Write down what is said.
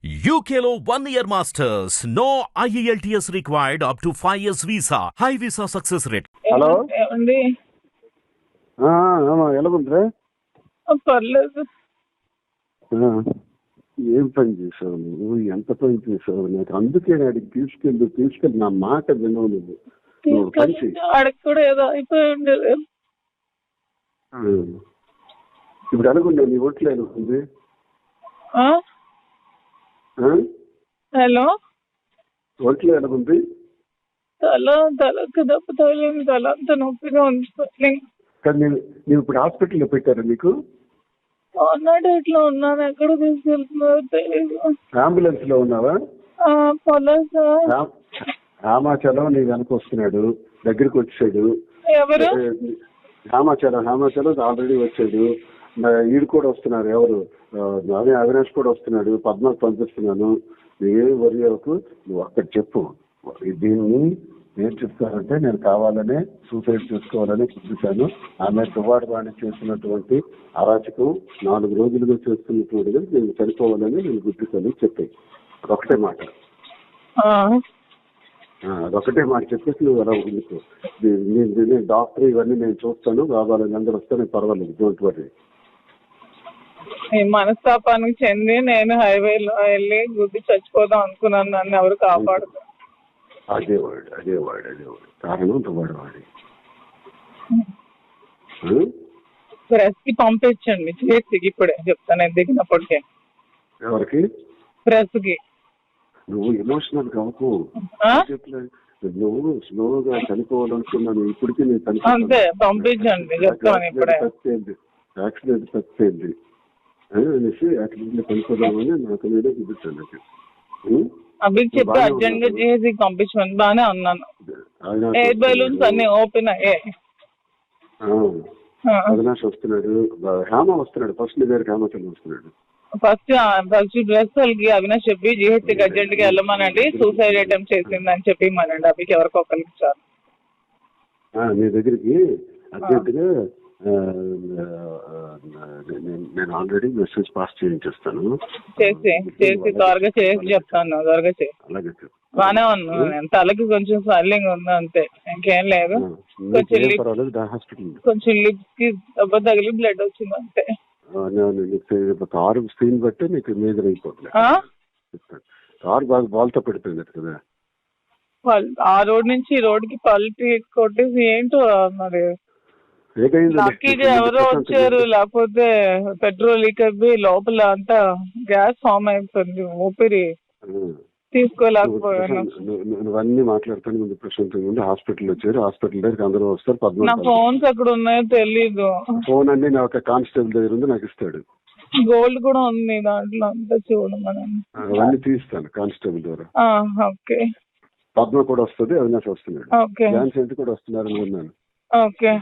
UKLO 1 year masters. No IELTS required up to 5 years visa. High visa success rate. Hello ఏమండి? ఎలా ఉందిరా? పర్లేదు. ఏం పని చేసావు నువ్వు? ఎంత పని చేసావు? నాకు అందుకే అడిగి తీసుకెళ్ళి నా మాట వినవు నువ్వు. నువ్వు పని చెయ్యి. ఆడికి కూడా ఏదో అయిపోయి ఉండేది. ఇప్పుడు అనుకున్నా నీ ఒంట్లో ఎలా ఉంది? హలో, ఒంట్లో ఎలా ఉంది? తలకు దెబ్బ తగిలింది, తల అంతా నొప్పిగా ఉంది. కానీ నేను ఇప్పుడు హాస్పిటల్లో పెట్టారా నీకు? డేట్ లో ఉన్నాను. ఎక్కడ తీసుకెళ్తున్నారో తెలియదు. అంబులెన్స్ లో ఉన్నావా? రామాచలం నీ వెనక వస్తున్నాడు, దగ్గరికి వచ్చాడు. ఎవరు? రామాచలం ఆల్రెడీ వచ్చాడు. ఈడు కూడా వస్తున్నారు. ఎవరు? అవినాష్ కూడా వస్తున్నాడు. పద్మకు పంపిస్తున్నాను. నువ్వేమి వరి అవ్వకు. నువ్వు అక్కడ చెప్పు. దీన్ని ఏం చెప్తానంటే, నేను కావాలనే సూసైడ్ చేసుకోవాలని చూపించాను. ఆమె తువ్వాడవాణి చేసినటువంటి అరాచకం 4 రోజులుగా చేస్తున్నటువంటిది నేను చనిపోవాలని నేను గుర్తిస్తాను చెప్పాను. అదొకటే మాట. అదొకటే మాట చెప్పేసి నువ్వు అలా ఉండుకో. నేను డాక్టర్ ఇవన్నీ నేను చూస్తాను. కావాలని అందరూ వస్తే పర్వాలేదు, డోంట్ వరీ. ఈ మనస్తాపానికి చెంది నేను హైవేలో వెళ్ళి గుద్ది చచ్చిపోదాం అనుకున్నాను. నన్ను ఎవరు కాపాడుతారు? అదే వాడు కారణం తువ్వాడవాడి. ప్రెస్ కి పంపించండి చేతికి. ఇప్పుడే చెప్తాను దిగినప్పటికే. ఎవరికి? ప్రెస్ కి. నువ్వు ఎమోషనల్ కావకు. నువ్వు స్లోగా చనిపోవాలనుకున్నాను. ఇప్పటికీ నేను అంతే, పంపించండి చెప్తాను ఇప్పుడే. యాక్సిడెంట్ తప్పింది అనేసి యాక్సిడెంట్ లో చనిపోదామని నాకు మీద చూపించాను. అవి చెప్పి అర్జెంట్ గా చేసి పంపించమని బానే అన్నాను. ఎయిర్ బెలూన్స్ అన్ని ఓపెన్ అయ్యాయి. అవినాష్ వస్తున్నాడు, హేమ వస్తున్నాడు. ఫస్ట్ నీ దగ్గర హేమచంద్ర వస్తున్నాడు. ఫస్ట్ డ్రెస్ వాళ్ళకి అవినాష్ చెప్పి జిహెచ్కి అర్జెంట్ గా వెళ్ళమనండి, సూసైడ్ అటెంప్ట్ చేసిందని చెప్పి మనండి. అవికి ఎవరికి ఒకరికి ఇచ్చారు. నీ దగ్గరికి అర్జెంట్ గా నేను ఆల్రెడీ మెసేజ్ పాస్ చేయించేస్తాను. చేసి త్వరగా చేసి చెప్తాను. త్వరగా చేసి. అలాగే బానే ఉన్నాను. తలకి కొంచెం స్వెల్లింగ్ ఉంది అంతే, ఇంకేం లేదు. కొంచెం లిప్స్ కి దెబ్బ తగిలి బ్లడ్ వచ్చింది అంతే. కారు స్క్రీన్ బట్టి నీకు మేజర్ అయిపోతుంది. కారు బాగా బాల్తో పెడిపోయింది కదా. ఆ రోడ్ నుంచి ఈ రోడ్కి పల్టీ కొట్టేసి ఏంటో మరి లక్కీగా ఎవరో వచ్చారు. లేకపోతే పెట్రోల్ లీక్ అయిపోయి లోపల అంతా గ్యాస్ ఫామ్ అయిపోయింది. ఊపిరి తీసుకోలేకపోయాను. నువ్వన్నీ మాట్లాడుతాను ముందు ప్రశాంతంగా ఉండి హాస్పిటల్ వచ్చారు. హాస్పిటల్ దగ్గర అందరూ వస్తారు. నా ఫోన్స్ ఎక్కడ ఉన్నాయో తెలీదు. ఫోన్ అన్ని నా ఒక కానిస్టేబుల్ దగ్గర ఉంది, నాకు ఇస్తాడు. గోల్డ్ కూడా ఉంది దాంట్లో, అంతా చూడమని. అవన్నీ తీస్తాను కానిస్టేబుల్ ద్వారా. ఓకే. పద్మ కూడా వస్తుంది, అవినాష్ వస్తున్నాడు, ఓకే. ఝాన్సీ కూడా వస్తున్నారు అనుకున్నాను. ఓకే.